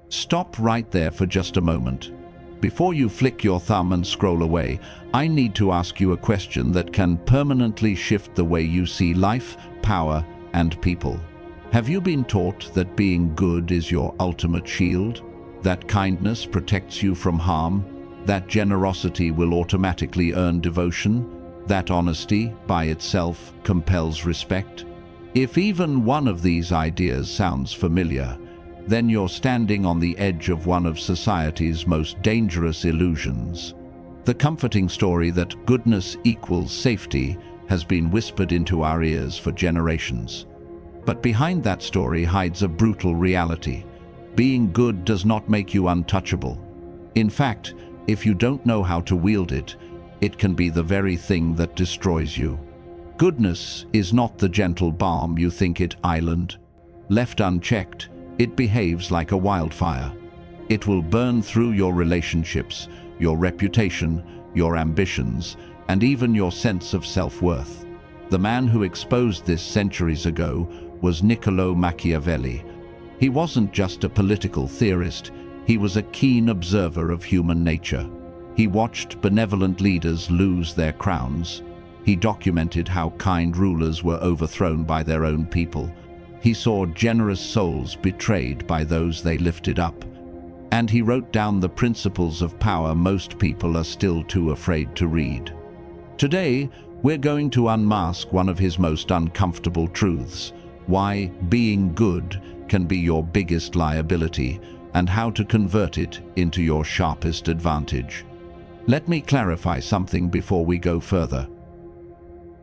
Stop right there for just a moment. Before you flick your thumb and scroll away, I need to ask you a question that can permanently shift the way you see life, power, and people. Have you been taught that being good is your ultimate shield? That kindness protects you from harm? That generosity will automatically earn devotion? That honesty, by itself, compels respect? If even one of these ideas sounds familiar, then you're standing on the edge of one of society's most dangerous illusions. The comforting story that goodness equals safety has been whispered into our ears for generations. But behind that story hides a brutal reality. Being good does not make you untouchable. In fact, if you don't know how to wield it, it can be the very thing that destroys you. Goodness is not the gentle balm you think it island. Left unchecked, it behaves like a wildfire. It will burn through your relationships, your reputation, your ambitions, and even your sense of self-worth. The man who exposed this centuries ago was Niccolò Machiavelli. He wasn't just a political theorist, he was a keen observer of human nature. He watched benevolent leaders lose their crowns. He documented how kind rulers were overthrown by their own people. He saw generous souls betrayed by those they lifted up. And he wrote down the principles of power most people are still too afraid to read. Today, we're going to unmask one of his most uncomfortable truths: why being good can be your biggest liability, and how to convert it into your sharpest advantage. Let me clarify something before we go further.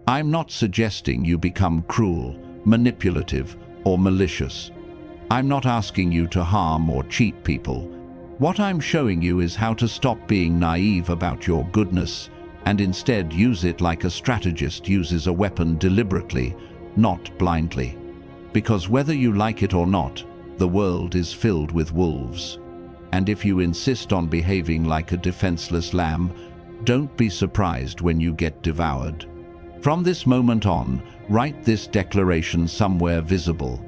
I'm not suggesting you become cruel, manipulative, or malicious. I'm not asking you to harm or cheat people. What I'm showing you is how to stop being naive about your goodness and instead use it like a strategist uses a weapon deliberately, not blindly. Because whether you like it or not, the world is filled with wolves. And if you insist on behaving like a defenseless lamb, don't be surprised when you get devoured. From this moment on, write this declaration somewhere visible: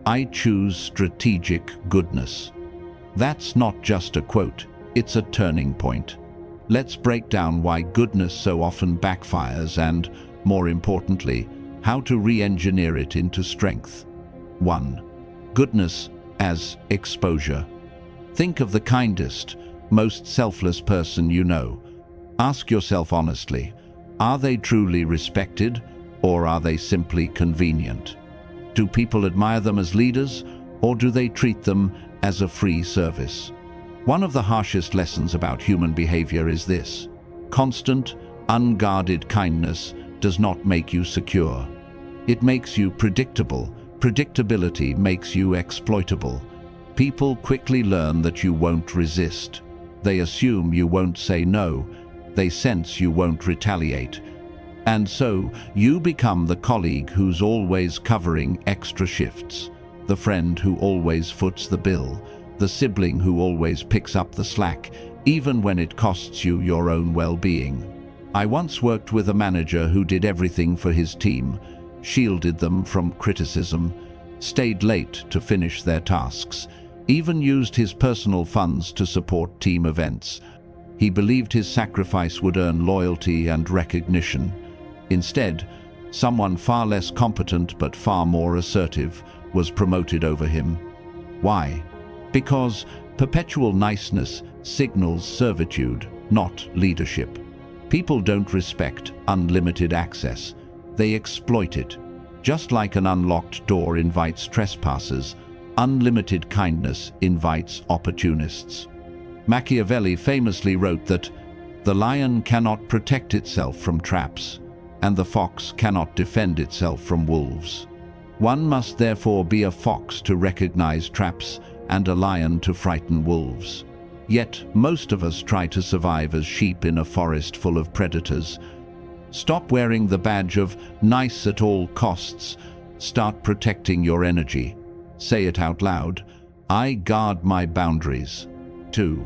I choose strategic goodness. That's not just a quote, it's a turning point. Let's break down why goodness so often backfires and, more importantly, how to re-engineer it into strength. 1. Goodness as exposure. Think of the kindest, most selfless person you know. Ask yourself honestly, are they truly respected, or are they simply convenient? Do people admire them as leaders, or do they treat them as a free service? One of the harshest lessons about human behavior is this: constant, unguarded kindness does not make you secure. It makes you predictable. Predictability makes you exploitable. People quickly learn that you won't resist. They assume you won't say no. They sense you won't retaliate. And so, you become the colleague who's always covering extra shifts, the friend who always foots the bill, the sibling who always picks up the slack, even when it costs you your own well-being. I once worked with a manager who did everything for his team, shielded them from criticism, stayed late to finish their tasks, even used his personal funds to support team events. He believed his sacrifice would earn loyalty and recognition. Instead, someone far less competent but far more assertive was promoted over him. Why? Because perpetual niceness signals servitude, not leadership. People don't respect unlimited access. They exploit it. Just like an unlocked door invites trespassers, unlimited kindness invites opportunists. Machiavelli famously wrote that the lion cannot protect itself from traps, and the fox cannot defend itself from wolves. One must therefore be a fox to recognize traps and a lion to frighten wolves. Yet most of us try to survive as sheep in a forest full of predators. Stop wearing the badge of nice at all costs. Start protecting your energy. Say it out loud: I guard my boundaries. 2.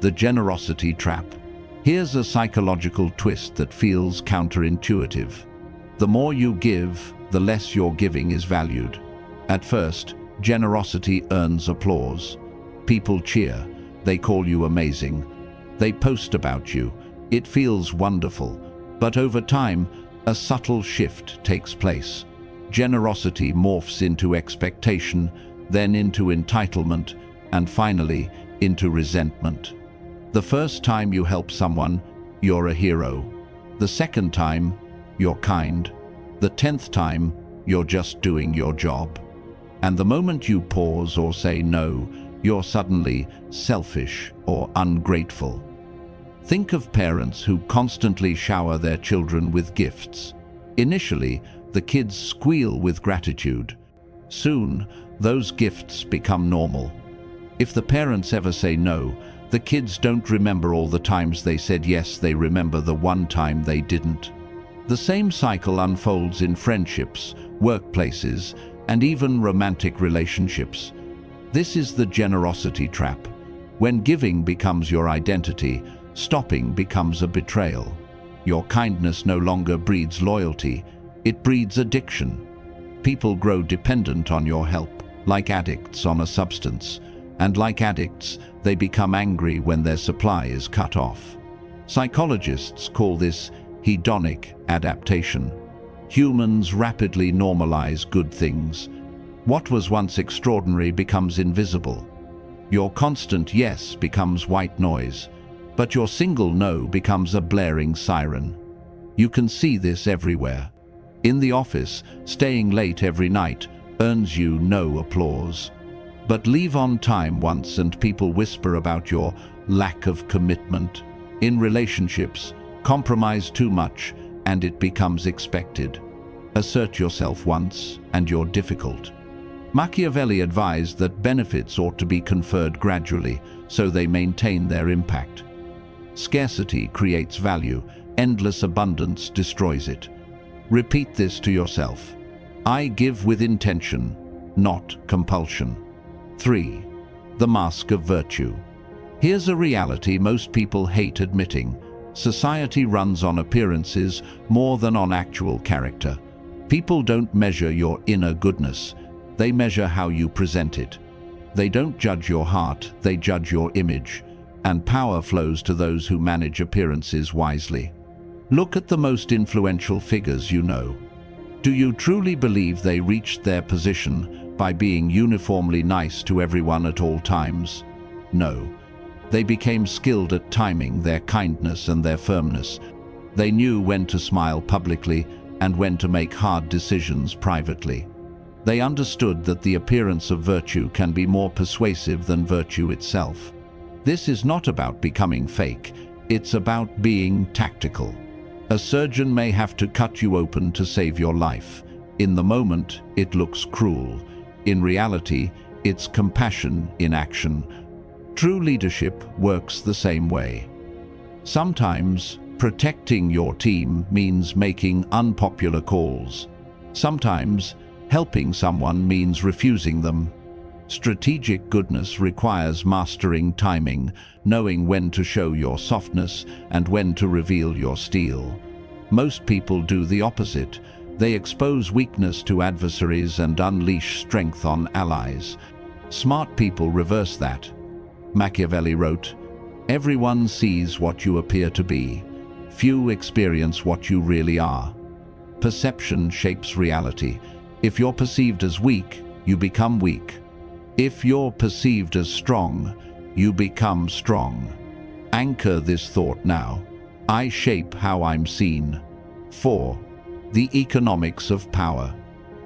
The generosity trap. Here's a psychological twist that feels counterintuitive. The more you give, the less your giving is valued. At first, generosity earns applause. People cheer. They call you amazing. They post about you. It feels wonderful. But over time, a subtle shift takes place. Generosity morphs into expectation, then into entitlement, and finally, into resentment. The first time you help someone, you're a hero. The second time, you're kind. The 10th time, you're just doing your job. And the moment you pause or say no, you're suddenly selfish or ungrateful. Think of parents who constantly shower their children with gifts. Initially, the kids squeal with gratitude. Soon, those gifts become normal. If the parents ever say no, the kids don't remember all the times they said yes, they remember the one time they didn't. The same cycle unfolds in friendships, workplaces, and even romantic relationships. This is the generosity trap. When giving becomes your identity, stopping becomes a betrayal. Your kindness no longer breeds loyalty, it breeds addiction. People grow dependent on your help, like addicts on a substance. And like addicts, they become angry when their supply is cut off. Psychologists call this hedonic adaptation. Humans rapidly normalize good things. What was once extraordinary becomes invisible. Your constant yes becomes white noise, but your single no becomes a blaring siren. You can see this everywhere. In the office, staying late every night earns you no applause. But leave on time once and people whisper about your lack of commitment. In relationships, compromise too much and it becomes expected. Assert yourself once and you're difficult. Machiavelli advised that benefits ought to be conferred gradually so they maintain their impact. Scarcity creates value, endless abundance destroys it. Repeat this to yourself. I give with intention, not compulsion. 3. The mask of virtue. Here's a reality most people hate admitting. Society runs on appearances more than on actual character. People don't measure your inner goodness. They measure how you present it. They don't judge your heart, they judge your image. And power flows to those who manage appearances wisely. Look at the most influential figures you know. Do you truly believe they reached their position by being uniformly nice to everyone at all times? No. They became skilled at timing their kindness and their firmness. They knew when to smile publicly and when to make hard decisions privately. They understood that the appearance of virtue can be more persuasive than virtue itself. This is not about becoming fake, it's about being tactical. A surgeon may have to cut you open to save your life. In the moment, it looks cruel. In reality, it's compassion in action. True leadership works the same way. Sometimes, protecting your team means making unpopular calls. Sometimes, helping someone means refusing them. Strategic goodness requires mastering timing, knowing when to show your softness and when to reveal your steel. Most people do the opposite. They expose weakness to adversaries and unleash strength on allies. Smart people reverse that. Machiavelli wrote, "Everyone sees what you appear to be. Few experience what you really are." Perception shapes reality. If you're perceived as weak, you become weak. If you're perceived as strong, you become strong. Anchor this thought now. I shape how I'm seen. 4. The economics of power.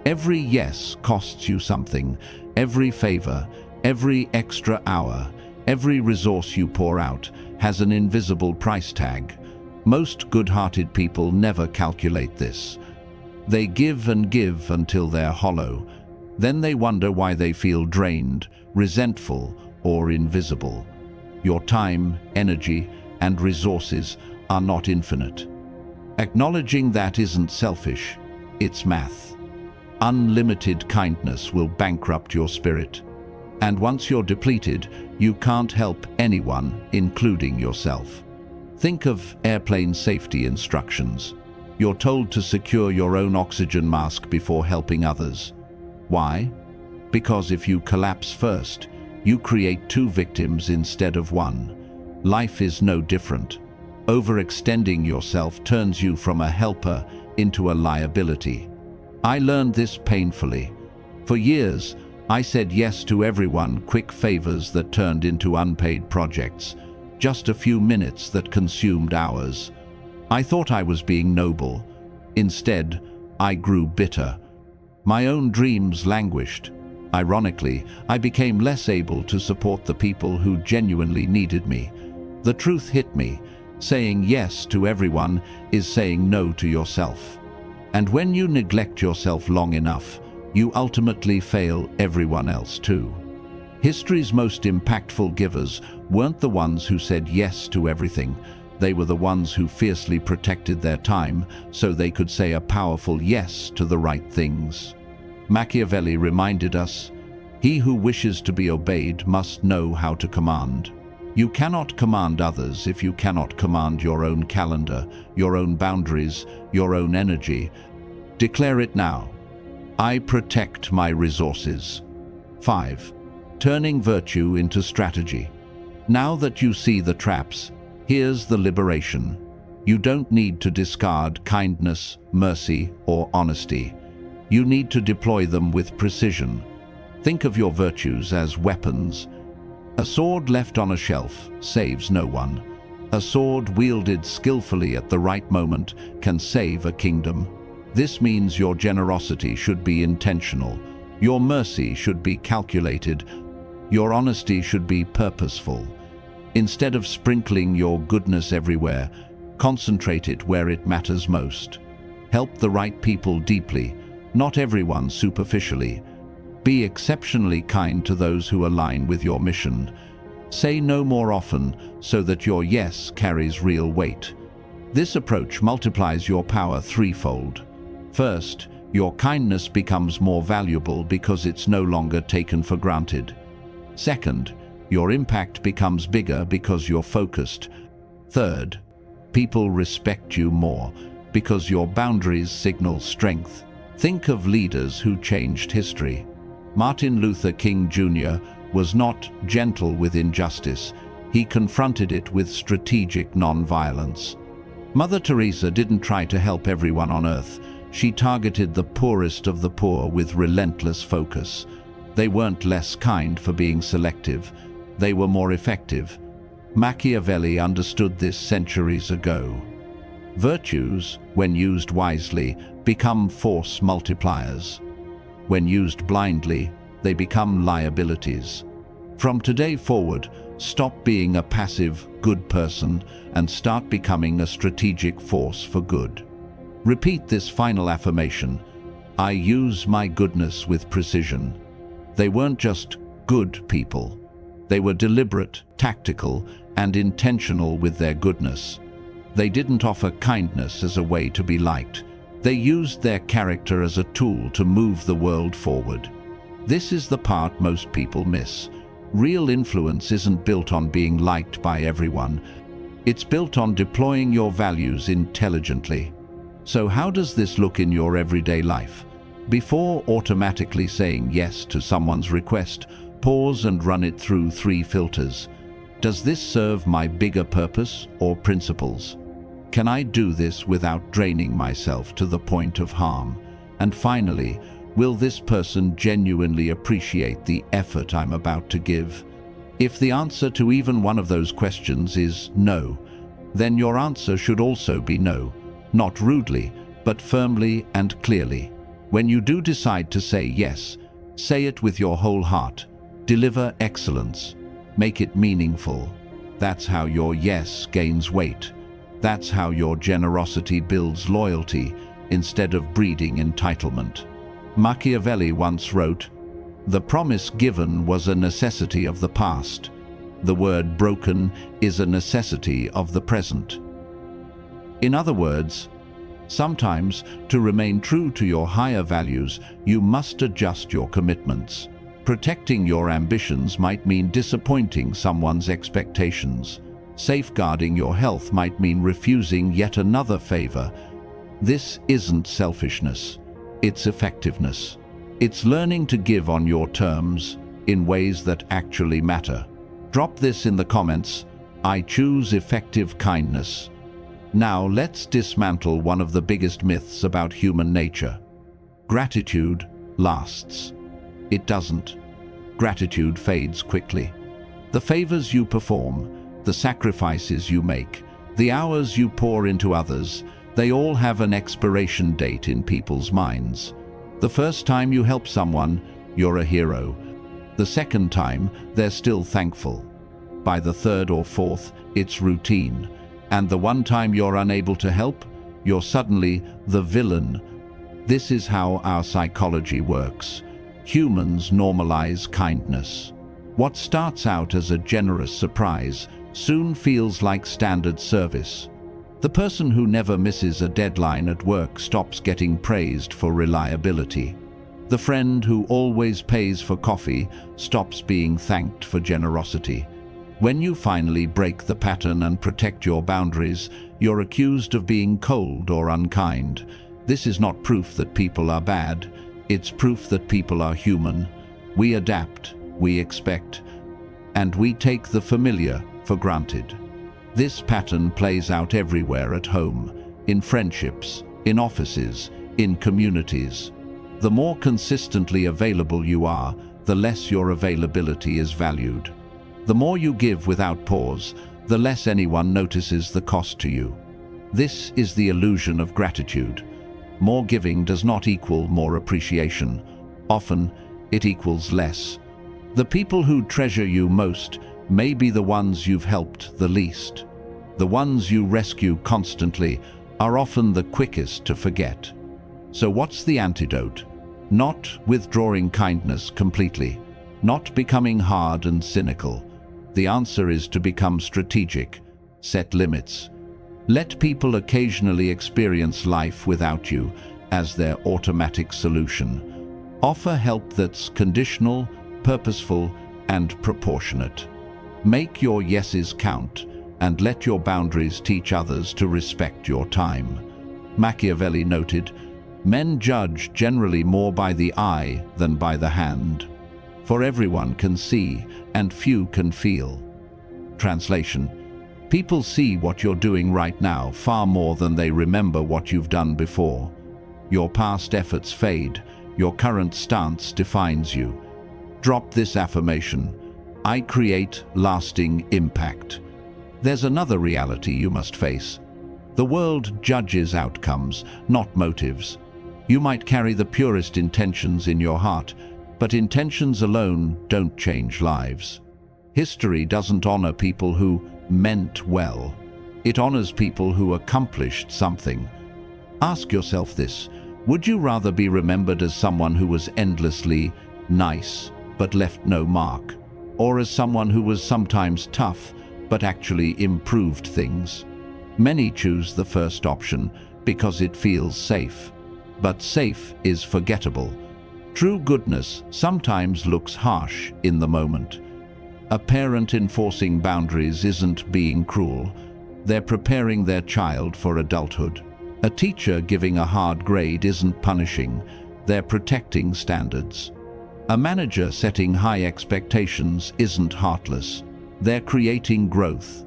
Every yes costs you something. Every favor, every extra hour, every resource you pour out has an invisible price tag. Most good-hearted people never calculate this. They give and give until they're hollow. Then they wonder why they feel drained, resentful, or invisible. Your time, energy, and resources are not infinite. Acknowledging that isn't selfish, it's math. Unlimited kindness will bankrupt your spirit. And once you're depleted, you can't help anyone, including yourself. Think of airplane safety instructions. You're told to secure your own oxygen mask before helping others. Why? Because if you collapse first, You create two victims instead of one. Life is no different. Overextending yourself turns you from a helper into a liability. I learned this painfully. For years, I said yes to everyone, quick favors that turned into unpaid projects, just a few minutes that consumed hours. I thought I was being noble. Instead, I grew bitter. My own dreams languished. Ironically, I became less able to support the people who genuinely needed me. The truth hit me. Saying yes to everyone is saying no to yourself. And when you neglect yourself long enough, you ultimately fail everyone else too. History's most impactful givers weren't the ones who said yes to everything. They were the ones who fiercely protected their time so they could say a powerful yes to the right things. Machiavelli reminded us, "He who wishes to be obeyed must know how to command." You cannot command others if you cannot command your own calendar, your own boundaries, your own energy. Declare it now. I protect my resources. 5. Turning virtue into strategy. Now that you see the traps, here's the liberation. You don't need to discard kindness, mercy, or honesty. You need to deploy them with precision. Think of your virtues as weapons. A sword left on a shelf saves no one. A sword wielded skillfully at the right moment can save a kingdom. This means your generosity should be intentional. Your mercy should be calculated. Your honesty should be purposeful. Instead of sprinkling your goodness everywhere, concentrate it where it matters most. Help the right people deeply, not everyone superficially. Be exceptionally kind to those who align with your mission. Say no more often so that your yes carries real weight. This approach multiplies your power threefold. First, your kindness becomes more valuable because it's no longer taken for granted. Second, your impact becomes bigger because you're focused. Third, people respect you more because your boundaries signal strength. Think of leaders who changed history. Martin Luther King Jr. was not gentle with injustice. He confronted it with strategic nonviolence. Mother Teresa didn't try to help everyone on earth. She targeted the poorest of the poor with relentless focus. They weren't less kind for being selective. They were more effective. Machiavelli understood this centuries ago. Virtues, when used wisely, become force multipliers. When used blindly, they become liabilities. From today forward, stop being a passive, good person and start becoming a strategic force for good. Repeat this final affirmation. I use my goodness with precision. They weren't just good people. They were deliberate, tactical, and intentional with their goodness. They didn't offer kindness as a way to be liked. They used their character as a tool to move the world forward. This is the part most people miss. Real influence isn't built on being liked by everyone. It's built on deploying your values intelligently. So how does this look in your everyday life? Before automatically saying yes to someone's request, pause and run it through 3 filters. Does this serve my bigger purpose or principles? Can I do this without draining myself to the point of harm? And finally, will this person genuinely appreciate the effort I'm about to give? If the answer to even one of those questions is no, then your answer should also be no, not rudely, but firmly and clearly. When you do decide to say yes, say it with your whole heart. Deliver excellence. Make it meaningful. That's how your yes gains weight. That's how your generosity builds loyalty instead of breeding entitlement. Machiavelli once wrote, "The promise given was a necessity of the past. The word broken is a necessity of the present." In other words, sometimes, to remain true to your higher values, you must adjust your commitments. Protecting your ambitions might mean disappointing someone's expectations. Safeguarding your health might mean refusing yet another favor. This isn't selfishness. It's effectiveness. It's learning to give on your terms, in ways that actually matter. Drop this in the comments. I choose effective kindness. Now let's dismantle one of the biggest myths about human nature. Gratitude lasts. It doesn't. Gratitude fades quickly. The favors you perform, the sacrifices you make, the hours you pour into others, they all have an expiration date in people's minds. The first time you help someone, you're a hero. The second time, they're still thankful. By the third or fourth, it's routine. And the one time you're unable to help, you're suddenly the villain. This is how our psychology works. Humans normalize kindness. What starts out as a generous surprise soon feels like standard service. The person who never misses a deadline at work stops getting praised for reliability. The friend who always pays for coffee stops being thanked for generosity. When you finally break the pattern and protect your boundaries, you're accused of being cold or unkind. This is not proof that people are bad. It's proof that people are human. We adapt, we expect, and we take the familiar for granted. This pattern plays out everywhere at home, in friendships, in offices, in communities. The more consistently available you are, the less your availability is valued. The more you give without pause, the less anyone notices the cost to you. This is the illusion of gratitude. More giving does not equal more appreciation. Often, it equals less. The people who treasure you most may be the ones you've helped the least. The ones you rescue constantly are often the quickest to forget. So what's the antidote? Not withdrawing kindness completely, not becoming hard and cynical. The answer is to become strategic, set limits. Let people occasionally experience life without you as their automatic solution. Offer help that's conditional, purposeful, and proportionate. Make your yeses count, and let your boundaries teach others to respect your time. Machiavelli noted, "Men judge generally more by the eye than by the hand. For everyone can see, and few can feel." Translation: people see what you're doing right now far more than they remember what you've done before. Your past efforts fade, your current stance defines you. Drop this affirmation: I create lasting impact. There's another reality you must face. The world judges outcomes, not motives. You might carry the purest intentions in your heart, but intentions alone don't change lives. History doesn't honor people who meant well. It honors people who accomplished something. Ask yourself this: would you rather be remembered as someone who was endlessly nice but left no mark, or as someone who was sometimes tough but actually improved things? Many choose the first option because it feels safe. But safe is forgettable. True goodness sometimes looks harsh in the moment. A parent enforcing boundaries isn't being cruel. They're preparing their child for adulthood. A teacher giving a hard grade isn't punishing. They're protecting standards. A manager setting high expectations isn't heartless. They're creating growth.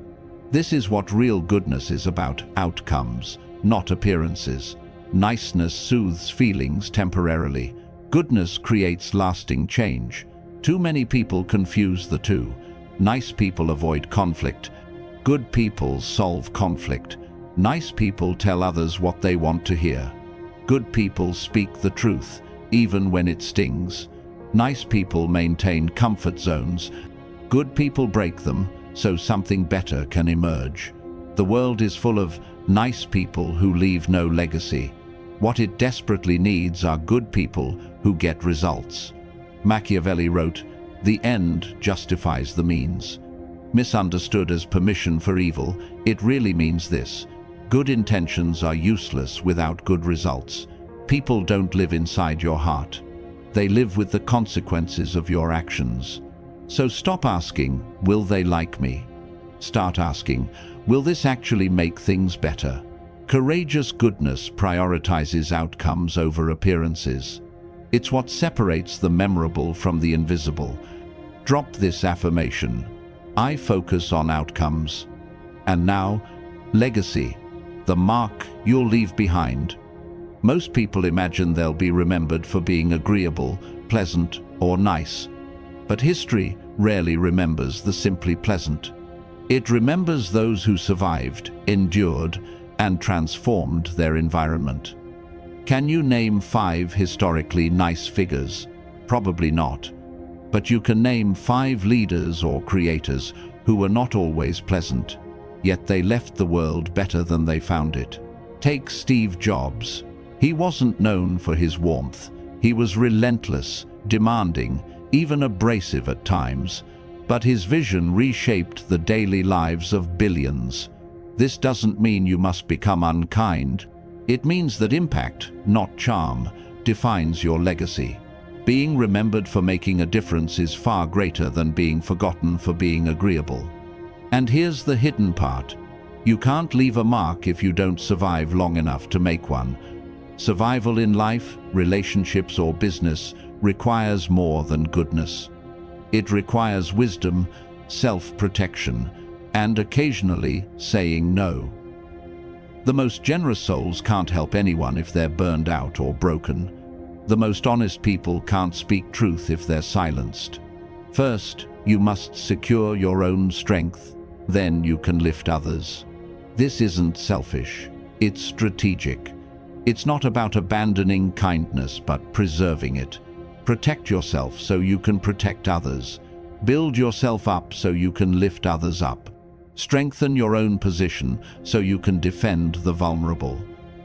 This is what real goodness is about: outcomes, not appearances. Niceness soothes feelings temporarily. Goodness creates lasting change. Too many people confuse the two. Nice people avoid conflict. Good people solve conflict. Nice people tell others what they want to hear. Good people speak the truth, even when it stings. Nice people maintain comfort zones. Good people break them, so something better can emerge. The world is full of nice people who leave no legacy. What it desperately needs are good people who get results. Machiavelli wrote, "The end justifies the means." Misunderstood as permission for evil, it really means this: good intentions are useless without good results. People don't live inside your heart. They live with the consequences of your actions. So stop asking, "Will they like me?" Start asking, "Will this actually make things better?" Courageous goodness prioritizes outcomes over appearances. It's what separates the memorable from the invisible. Drop this affirmation. I focus on outcomes. And now, legacy, the mark you'll leave behind. Most people imagine they'll be remembered for being agreeable, pleasant, or nice. But history rarely remembers the simply pleasant. It remembers those who survived, endured, and transformed their environment. Can you name 5 historically nice figures? Probably not. But you can name 5 leaders or creators who were not always pleasant, yet they left the world better than they found it. Take Steve Jobs. He wasn't known for his warmth. He was relentless, demanding, even abrasive at times, but his vision reshaped the daily lives of billions. This doesn't mean you must become unkind. It means that impact, not charm, defines your legacy. Being remembered for making a difference is far greater than being forgotten for being agreeable. And here's the hidden part. You can't leave a mark if you don't survive long enough to make one. Survival in life, relationships, or business requires more than goodness. It requires wisdom, self-protection, and occasionally saying no. The most generous souls can't help anyone if they're burned out or broken. The most honest people can't speak truth if they're silenced. First, you must secure your own strength, then you can lift others. This isn't selfish, it's strategic. It's not about abandoning kindness, but preserving it. Protect yourself so you can protect others. Build yourself up so you can lift others up. Strengthen your own position so you can defend the vulnerable.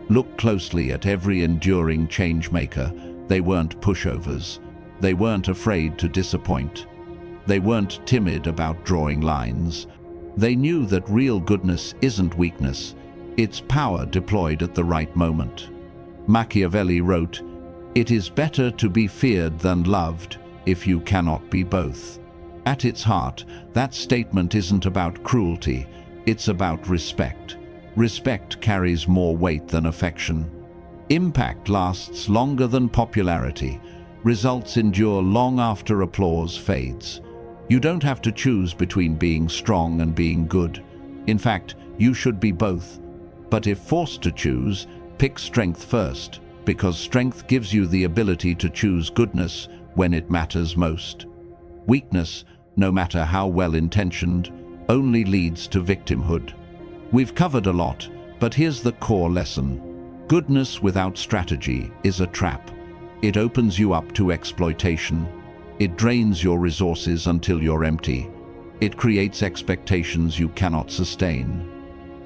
Look closely at every enduring change maker. They weren't pushovers. They weren't afraid to disappoint. They weren't timid about drawing lines. They knew that real goodness isn't weakness. It's power deployed at the right moment. Machiavelli wrote, "It is better to be feared than loved if you cannot be both." At its heart, that statement isn't about cruelty, it's about respect. Respect carries more weight than affection. Impact lasts longer than popularity. Results endure long after applause fades. You don't have to choose between being strong and being good. In fact, you should be both. But if forced to choose, pick strength first, because strength gives you the ability to choose goodness when it matters most. Weakness, no matter how well-intentioned, only leads to victimhood. We've covered a lot, but here's the core lesson. Goodness without strategy is a trap. It opens you up to exploitation. It drains your resources until you're empty. It creates expectations you cannot sustain.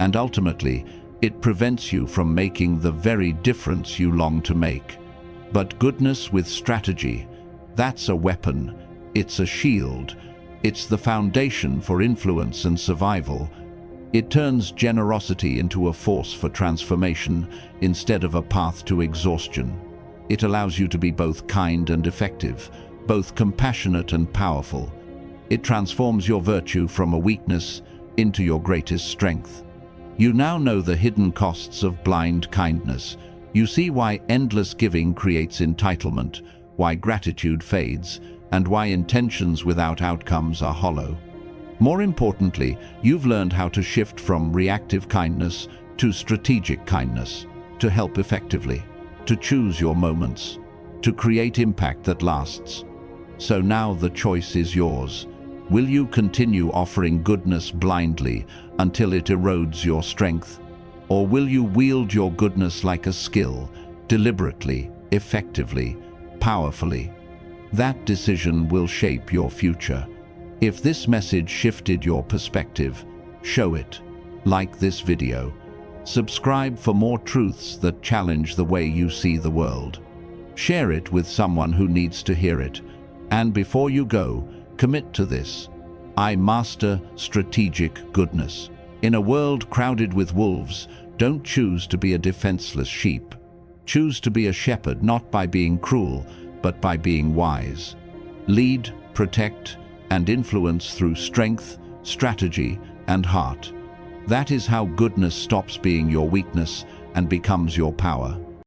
And ultimately, it prevents you from making the very difference you long to make. But goodness with strategy, that's a weapon. It's a shield. It's the foundation for influence and survival. It turns generosity into a force for transformation instead of a path to exhaustion. It allows you to be both kind and effective, both compassionate and powerful. It transforms your virtue from a weakness into your greatest strength. You now know the hidden costs of blind kindness. You see why endless giving creates entitlement, why gratitude fades, and why intentions without outcomes are hollow. More importantly, you've learned how to shift from reactive kindness to strategic kindness, to help effectively, to choose your moments, to create impact that lasts. So now the choice is yours. Will you continue offering goodness blindly until it erodes your strength? Or will you wield your goodness like a skill, deliberately, effectively, powerfully? That decision will shape your future. If this message shifted your perspective, show it. Like this video. Subscribe for more truths that challenge the way you see the world. Share it with someone who needs to hear it. And before you go, commit to this. I master strategic goodness. In a world crowded with wolves, don't choose to be a defenseless sheep. Choose to be a shepherd, not by being cruel, but by being wise. Lead, protect, and influence through strength, strategy, and heart. That is how goodness stops being your weakness and becomes your power.